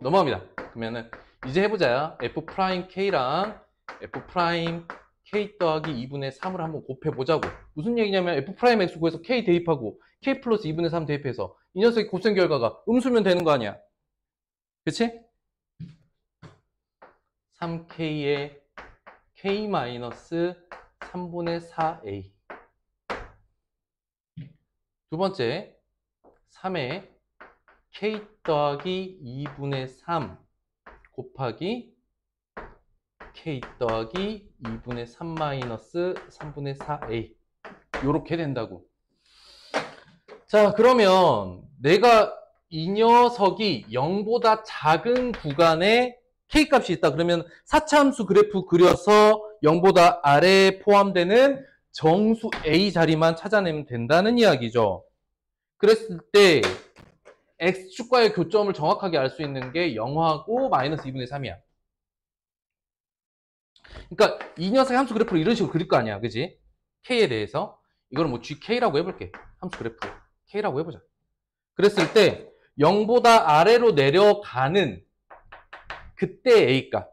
[SPEAKER 1] 넘어갑니다. 그러면은 이제 해보자요. F'K랑 F'K 더하기 2분의 3을 한번 곱해보자고. 무슨 얘기냐면 F'X 구해서 K 대입하고 K 플러스 2분의 3 대입해서 이 녀석의 곱셈 결과가 음수면 되는 거 아니야. 그치? 3K의 K 마이너스 3분의 4A. 두 번째 3의 K 더하기 2분의 3 곱하기 K 더하기 2분의 3 마이너스 3분의 4A. 요렇게 된다고. 자, 그러면 내가 이 녀석이 0보다 작은 구간에 K값이 있다. 그러면 4차함수 그래프 그려서 0보다 아래에 포함되는 정수 A 자리만 찾아내면 된다는 이야기죠. 그랬을 때 X축과의 교점을 정확하게 알 수 있는 게 0하고 마이너스 2분의 3이야. 그러니까 이 녀석의 함수 그래프를 이런 식으로 그릴 거 아니야. 그지? K에 대해서. 이거는 뭐 GK라고 해볼게. 함수 그래프. K라고 해보자. 그랬을 때 0보다 아래로 내려가는 그때 A값.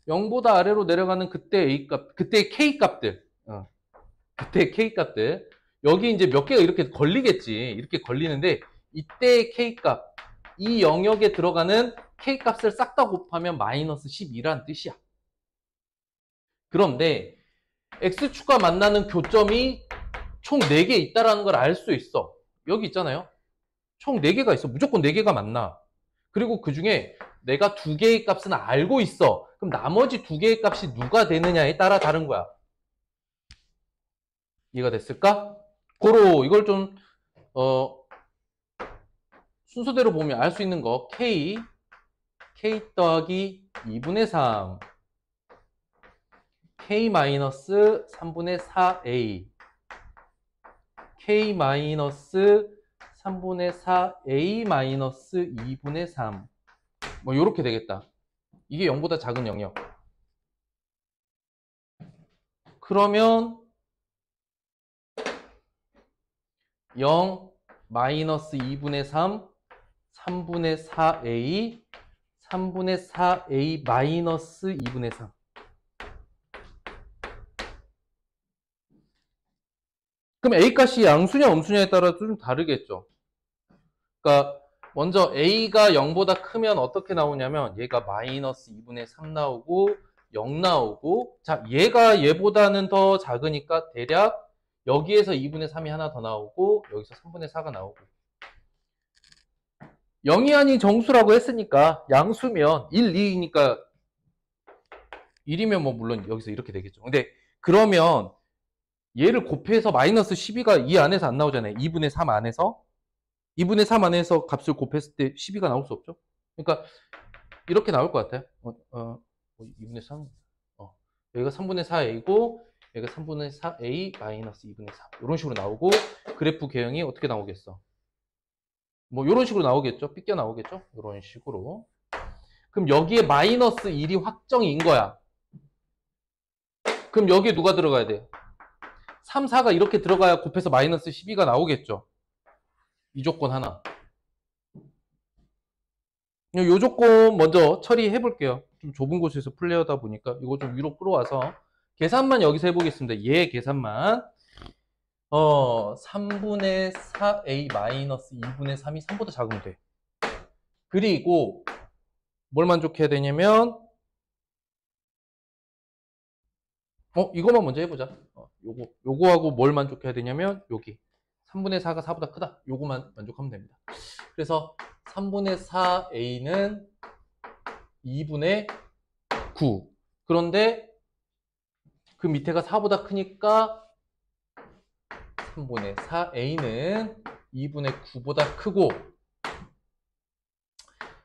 [SPEAKER 1] 0보다 아래로 내려가는 그때 A값. 그때 K값들. 그때 K값들. 여기 이제 몇 개가 이렇게 걸리겠지. 이렇게 걸리는데 이때의 K값. 이 영역에 들어가는 K값을 싹 다 곱하면 마이너스 12라는 뜻이야. 그런데 X축과 만나는 교점이 총 4개 있다는 걸 알 수 있어. 여기 있잖아요. 총 4개가 있어. 무조건 4개가 맞나. 그리고 그 중에 내가 2개의 값은 알고 있어. 그럼 나머지 2개의 값이 누가 되느냐에 따라 다른 거야. 이해가 됐을까? 고로 이걸 좀 순서대로 보면 알 수 있는 거 K 더하기 2분의 3 K 마이너스 3분의 4A K 마이너스 3분의 4A 마이너스 2분의 3 뭐 요렇게 되겠다. 이게 0보다 작은 영역. 그러면 0 마이너스 2분의 3 3분의 4A 3분의 4A 마이너스 2분의 3 그럼 A 값이 양수냐 음수냐에 따라 좀 다르겠죠. 그러니까 먼저 A가 0보다 크면 어떻게 나오냐면 얘가 마이너스 2분의 3 나오고 0 나오고 자 얘가 얘보다는 더 작으니까 대략 여기에서 2분의 3이 하나 더 나오고 여기서 3분의 4가 나오고 0이 아닌 정수라고 했으니까 양수면 1, 2니까 1이면 뭐 물론 여기서 이렇게 되겠죠. 근데 그러면 얘를 곱해서 마이너스 12가 이 안에서 안 나오잖아요. 2분의 3 안에서 2분의 3 안에서 값을 곱했을 때 12가 나올 수 없죠. 그러니까 이렇게 나올 것 같아요. 2분의 3 여기가 3분의 4a고 여기가 3분의 4a 마이너스 2분의 3 이런 식으로 나오고 그래프 개형이 어떻게 나오겠어? 뭐 이런 식으로 나오겠죠. 삐껴 나오겠죠. 이런 식으로. 그럼 여기에 마이너스 1이 확정인 거야. 그럼 여기에 누가 들어가야 돼? 3, 4가 이렇게 들어가야 곱해서 마이너스 12가 나오겠죠. 이 조건 하나. 이 조건 먼저 처리해 볼게요. 좀 좁은 곳에서 플레이하다 보니까 이거 좀 위로 끌어와서 계산만 여기서 해보겠습니다. 얘 계산만 3분의 4a 마이너스 2분의 3이 3보다 작으면 돼. 그리고 뭘 만족해야 되냐면 이거만 먼저 해보자. 요거하고 뭘 만족해야 되냐면 여기 3분의 4가 4보다 크다. 요거만 만족하면 됩니다. 그래서 3분의 4a는 2분의 9. 그런데 그 밑에가 4보다 크니까 3분의 4a는 2분의 9보다 크고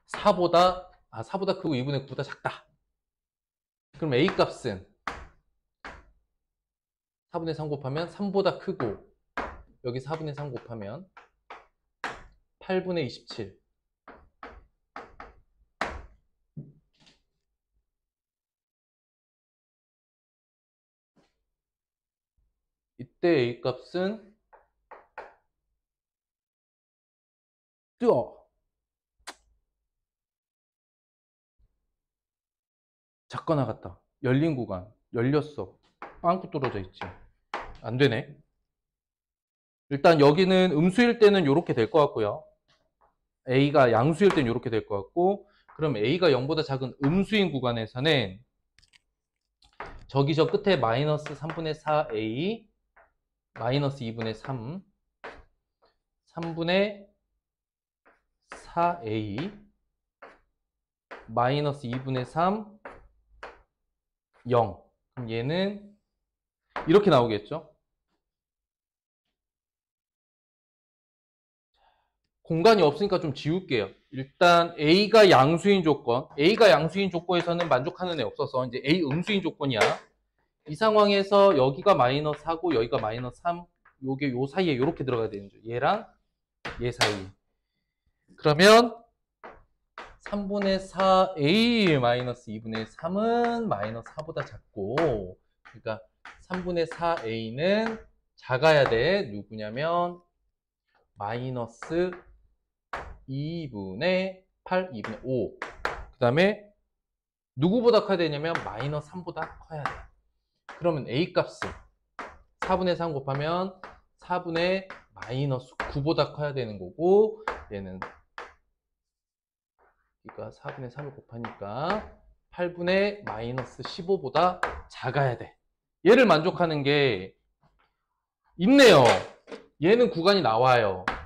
[SPEAKER 1] 4보다 크고 2분의 9보다 작다. 그럼 a 값은 4분의 3 곱하면 3보다 크고 여기 4분의 3 곱하면 8분의 27 이때 a 값은 작거나 같다. 열린 구간 열렸어. 빵꾸 뚫어져 있지. 안 되네. 일단 여기는 음수일 때는 이렇게 될 것 같고요. a가 양수일 때는 이렇게 될 것 같고 그럼 a가 0보다 작은 음수인 구간에서는 저기 저 끝에 마이너스 3분의 4a 마이너스 2분의 3 3분의 4a 마이너스 2분의 3 0 그럼 얘는 이렇게 나오겠죠. 공간이 없으니까 좀 지울게요. 일단 A가 양수인 조건, A가 양수인 조건에서는 만족하는 애 없어서 이제 A 음수인 조건이야. 이 상황에서 여기가 마이너스 4고 여기가 마이너스 3, 요게 요 사이에 이렇게 들어가야 되는 거죠. 얘랑 얘 사이. 그러면 3분의 4A 마이너스 2분의 3은 마이너스 4보다 작고 그러니까 3분의 4A는 작아야 돼. 누구냐면 마이너스 2분의 8, 2분의 5. 그 다음에 누구보다 커야 되냐면 마이너스 3보다 커야 돼. 그러면 A 값은 4분의 3 곱하면 4분의 마이너스 9보다 커야 되는 거고 얘는 그러니까 4분의 3을 곱하니까 8분의 마이너스 15보다 작아야 돼. 얘를 만족하는 게 있네요. 얘는 구간이 나와요.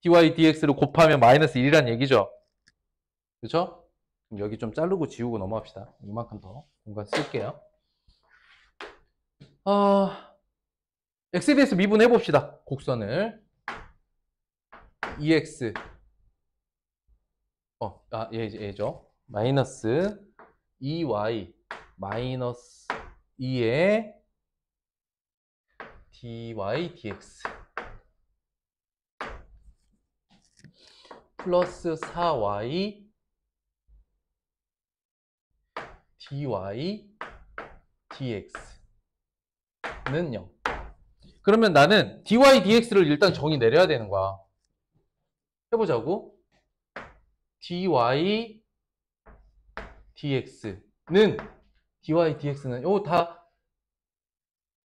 [SPEAKER 1] dy dx를 곱하면 마이너스 1이란 얘기죠. 그렇죠? 그럼 여기 좀 자르고 지우고 넘어갑시다. 이만큼 더 공간 쓸게요. x에 대해서 미분해 봅시다. 곡선을 2x 얘죠. 마이너스 2y 마이너스 2의 dy dx 플러스 4y dy dx는 0. 그러면 나는 dy dx를 일단 정의 내려야 되는 거야. 해보자고. dy dx는 다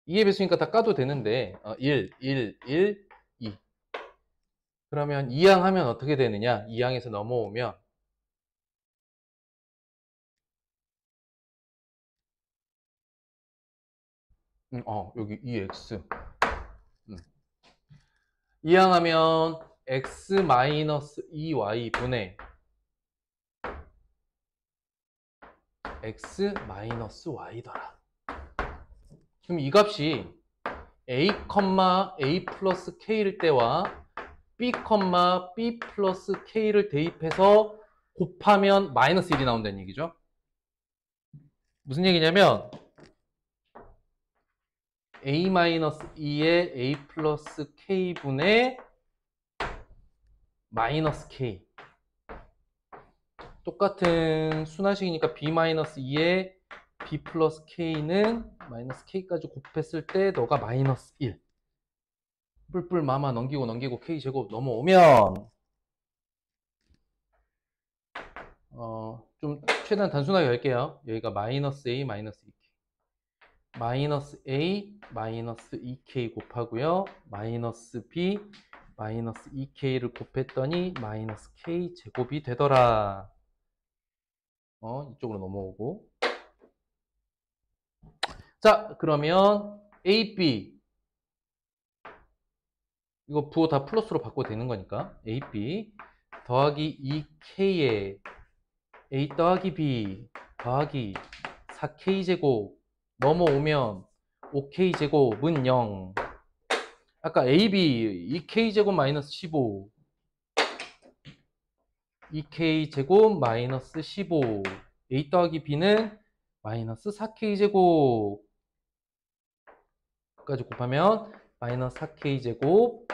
[SPEAKER 1] 2의 배수니까 다 까도 되는데 1, 1, 1, 2. 그러면 2항 하면 어떻게 되느냐? 2항에서 넘어오면 여기 2x 2항 하면 x 마이너스 2y 분의 x 마이너스 y더라. 그럼 이 값이 a, a 플러스 k일 때와 b, b 플러스 k를 대입해서 곱하면 마이너스 1이 나온다는 얘기죠. 무슨 얘기냐면 a 마이너스 2의 a 플러스 k분의 마이너스 k. 똑같은 순환식이니까 b 마이너스 2의 b 플러스 k는 마이너스 k까지 곱했을 때 너가 마이너스 1. 뿔뿔 마마 넘기고 k제곱 넘어오면 좀 최대한 단순하게 할게요. 여기가 마이너스 a 마이너스 2k 마이너스 a 마이너스 2k 곱하고요. 마이너스 b 마이너스 2k를 곱했더니 마이너스 k 제곱이 되더라. 이쪽으로 넘어오고. 자, 그러면 a, b 이거 부호 다 플러스로 바꿔도 되는 거니까 a, b 더하기 2k에 a 더하기 b 더하기 4k 제곱 넘어오면 5k 제곱은 0. 아까 ab 2k 제곱 마이너스 15 2k 제곱 마이너스 15 a 더하기 b는 마이너스 4k 제곱 까지 곱하면 마이너스 4k 제곱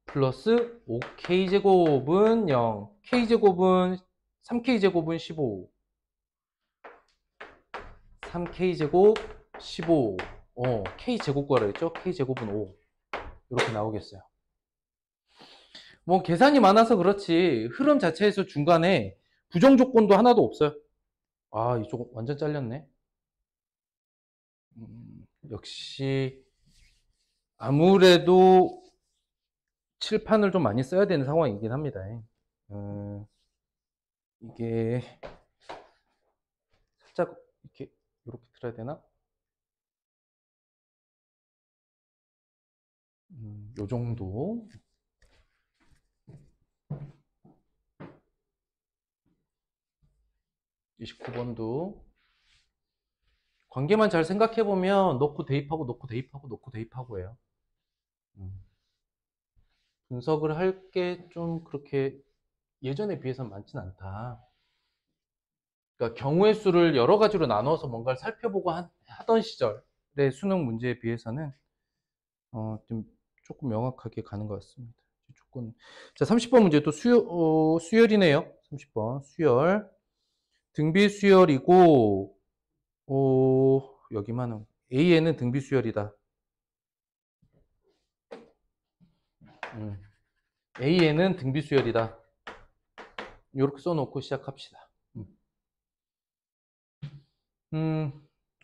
[SPEAKER 1] 플러스 5k 제곱은 0 k 제곱은 3k 제곱은 15 3k 제곱 15 k 제곱 구하라 했죠? k 제곱은 5 이렇게 나오겠어요. 뭐 계산이 많아서 그렇지 흐름 자체에서 중간에 부정 조건도 하나도 없어요. 이쪽 완전 잘렸네. 역시 아무래도 칠판을 좀 많이 써야 되는 상황이긴 합니다. 이게 살짝 이렇게 틀어야 되나? 요 정도. (29번도) 관계만 잘 생각해보면 넣고 대입하고 넣고 대입하고 넣고 대입하고 해요. 분석을 할 게 좀 그렇게 예전에 비해서는 많진 않다. 그러니까 경우의 수를 여러 가지로 나눠서 뭔가를 살펴보고 하던 시절의 수능 문제에 비해서는 좀 조금 명확하게 가는 것 같습니다. 조건. 자, 30번 문제 또 수열이네요. 30번 수열. 등비 수열이고 여기만은 A에는 등비 수열이다. A에는 등비 수열이다. 이렇게 써놓고 시작합시다.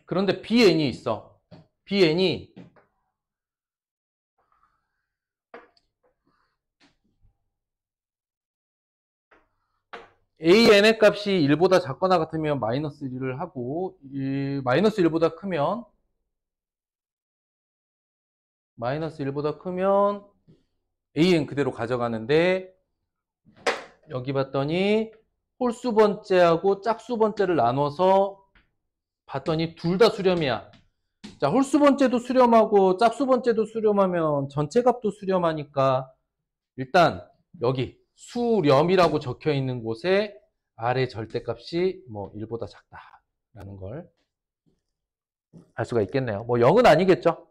[SPEAKER 1] 그런데 BN이 있어. BN이 AN의 값이 1보다 작거나 같으면 마이너스 1을 하고 마이너스 1보다 크면 AN 그대로 가져가는데 여기 봤더니 홀수 번째하고 짝수 번째를 나눠서 봤더니 둘 다 수렴이야. 자, 홀수 번째도 수렴하고 짝수 번째도 수렴하면 전체 값도 수렴하니까 일단 여기 수렴이라고 적혀 있는 곳에 R의 절대값이 뭐 1보다 작다라는 걸 알 수가 있겠네요. 뭐 0은 아니겠죠?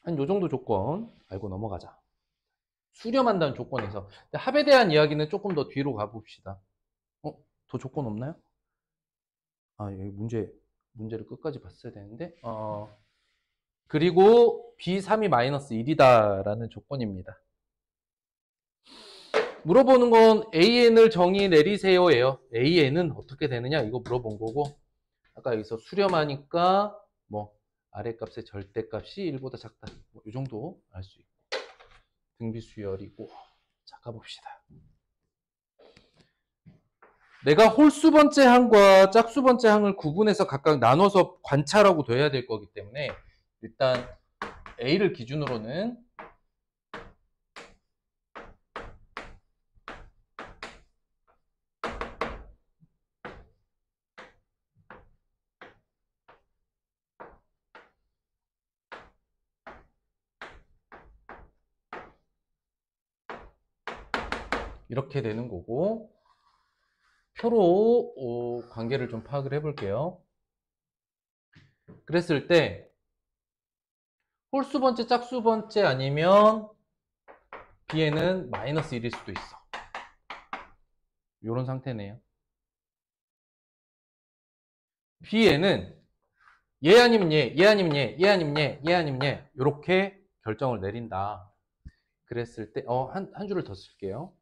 [SPEAKER 1] 한 요 정도 조건 알고 넘어가자. 수렴한다는 조건에서 합에 대한 이야기는 조금 더 뒤로 가봅시다. 더 조건 없나요? 아, 여기 문제를 끝까지 봤어야 되는데 그리고 B3이 마이너스 1이다 라는 조건입니다. 물어보는 건 AN을 정의 내리세요 예요. AN은 어떻게 되느냐 이거 물어본 거고 아까 여기서 수렴하니까 뭐 아래값의 절대값이 1보다 작다 뭐 이 정도 알 수 있고 등비수열이고 자 가봅시다. 내가 홀수 번째 항과 짝수 번째 항을 구분해서 각각 나눠서 관찰하고 둬야 될 거기 때문에 일단 A를 기준으로는 이렇게 되는 거고 표로 관계를 좀 파악을 해볼게요. 그랬을 때 홀수 번째, 짝수 번째 아니면 B에는 마이너스 1일 수도 있어. 이런 상태네요. B에는 얘 아니면 얘, 얘 아니면 얘, 얘 아니면 얘, 얘 아니면 얘 이렇게 결정을 내린다. 그랬을 때 한 줄을 더 쓸게요.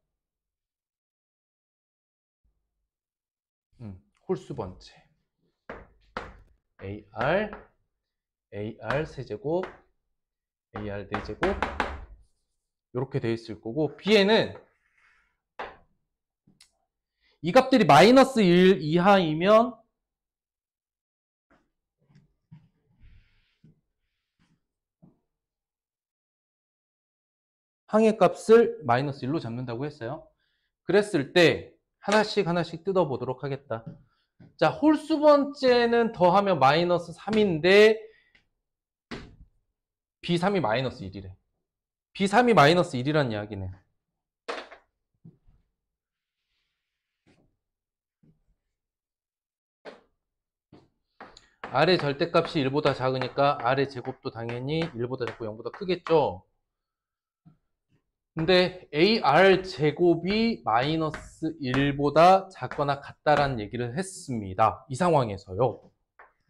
[SPEAKER 1] 홀수 번째 AR 세제곱 AR 4제곱 이렇게 돼 있을 거고 B에는 이 값들이 마이너스 1 이하이면 항의 값을 마이너스 1로 잡는다고 했어요. 그랬을 때 하나씩 뜯어보도록 하겠다. 자, 홀수 번째는 더하면 마이너스 3인데 B3이 마이너스 1이래. B3이 마이너스 1이란 이야기네. R의 절대값이 1보다 작으니까 R의 제곱도 당연히 1보다 작고 0보다 크겠죠. 근데 AR 제곱이 마이너스 1보다 작거나 같다라는 얘기를 했습니다. 이 상황에서요.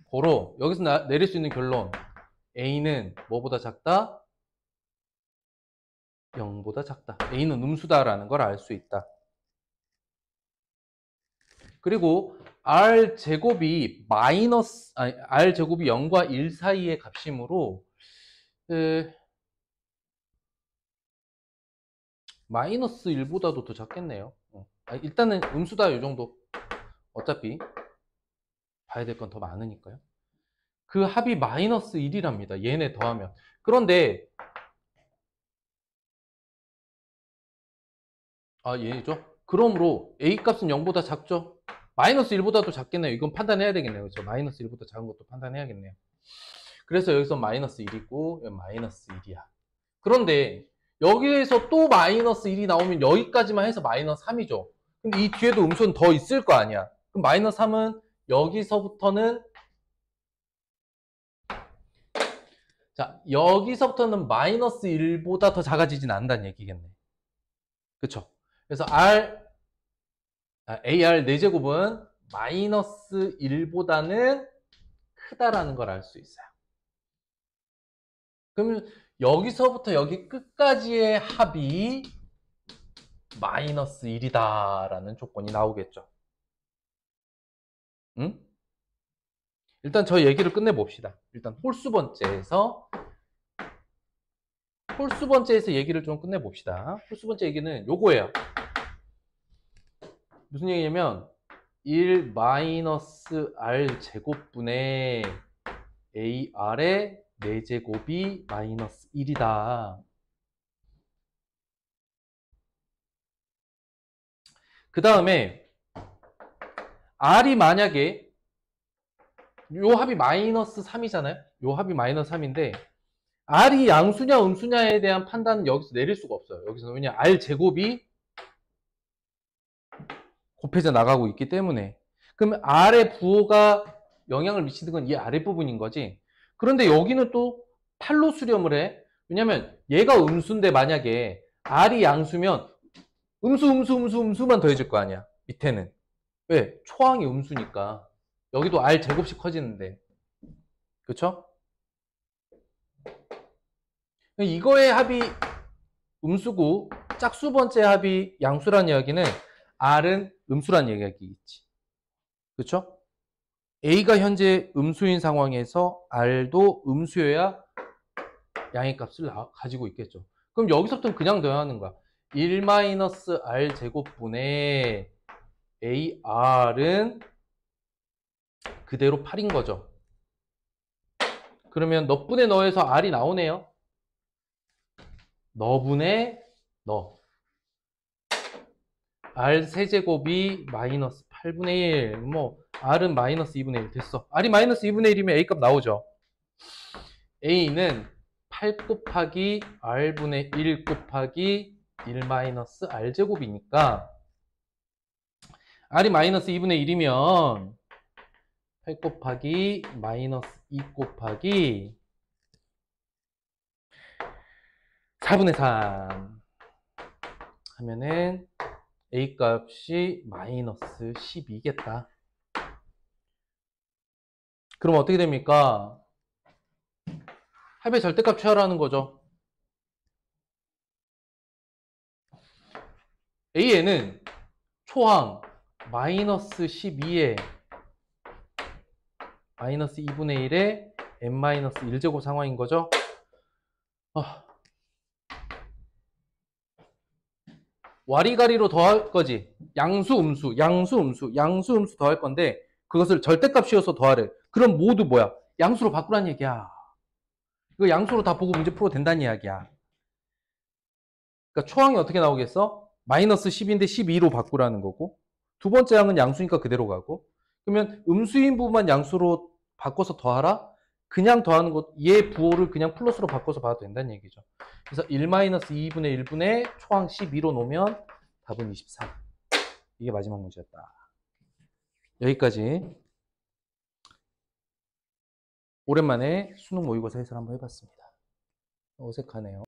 [SPEAKER 1] 고로 여기서 내릴 수 있는 결론 A는 뭐보다 작다? 0보다 작다. A는 음수다라는 걸 알 수 있다. 그리고 R 제곱이 R 제곱이 0과 1 사이의 값이므로 마이너스 1보다도 더 작겠네요. 일단은 음수다 이 정도. 어차피 봐야 될 건 더 많으니까요. 그 합이 마이너스 1이랍니다. 얘네 더하면. 그런데 얘죠. 그러므로 A 값은 0보다 작죠. 마이너스 1보다도 작겠네요. 이건 판단해야 되겠네요. 그렇죠? 마이너스 1보다 작은 것도 판단해야겠네요. 그래서 여기서 마이너스 1이고 여기 마이너스 1이야. 그런데 여기에서 또 마이너스 1이 나오면 여기까지만 해서 마이너스 3이죠. 근데 이 뒤에도 음수는 더 있을 거 아니야. 그럼 마이너스 3은 여기서부터는 마이너스 1보다 더 작아지진 않는다는 얘기겠네. 그쵸? 그래서 AR 4제곱은 마이너스 1보다는 크다라는 걸 알 수 있어요. 그러면 여기서부터 여기 끝까지의 합이 마이너스 1이다라는 조건이 나오겠죠. 응? 일단 저 얘기를 끝내봅시다. 일단 홀수 번째에서 얘기를 좀 끝내봅시다. 홀수 번째 얘기는 요거예요. 무슨 얘기냐면 1 마이너스 R 제곱분의 AR의 4제곱이 마이너스 1이다. 그 다음에 R이 만약에 요 합이 마이너스 3이잖아요. 요 합이 마이너스 3인데 R이 양수냐 음수냐에 대한 판단은 여기서 내릴 수가 없어요. 여기서 왜냐 R 제곱이 곱해져 나가고 있기 때문에. 그럼 R의 부호가 영향을 미치는 건 이 아랫부분인 거지. 그런데 여기는 또 8로 수렴을 해. 왜냐면 얘가 음수인데 만약에 R이 양수면 음수만 더해질 거 아니야. 밑에는. 왜? 초항이 음수니까. 여기도 R 제곱씩 커지는데. 그쵸? 이거의 합이 음수고 짝수 번째 합이 양수란 이야기는 R은 음수란 이야기겠지. 그쵸? A가 현재 음수인 상황에서 R도 음수여야 양의 값을 가지고 있겠죠. 그럼 여기서부터는 그냥 더하는 거야. 1-R 제곱분의 AR은 그대로 8인 거죠. 그러면 너분의 너에서 R이 나오네요. 너분의 너. R 세제곱이 마이너스 8분의 1. 뭐 R은 마이너스 2분의 1 됐어. R이 마이너스 2분의 1이면 A 값 나오죠. A는 8 곱하기 R분의 1 곱하기 1 마이너스 R제곱이니까 R이 마이너스 2분의 1이면 8 곱하기 마이너스 2 곱하기 4분의 3 하면은 A 값이 마이너스 12겠다. 그럼 어떻게 됩니까? 합의 절대값 취하라는 거죠. A에는 초항 마이너스 12에 마이너스 2분의 1에 n-1제곱 상황인 거죠. 와리가리로 더할 거지. 양수, 음수 더할 건데 그것을 절대값 씌워서 더하래. 그럼 모두 뭐야? 양수로 바꾸란 얘기야. 이거 양수로 다 보고 문제 풀어도 된다는 이야기야. 그러니까 초항이 어떻게 나오겠어? 마이너스 10인데 12로 바꾸라는 거고 두 번째 항은 양수니까 그대로 가고 그러면 음수인 부분만 양수로 바꿔서 더하라? 그냥 더하는 것, 얘 부호를 그냥 플러스로 바꿔서 봐도 된다는 얘기죠. 그래서 1-2분의 1분의 초항 12로 놓으면 답은 24. 이게 마지막 문제였다. 여기까지 오랜만에 수능 모의고사 해설 한번 해봤습니다. 어색하네요.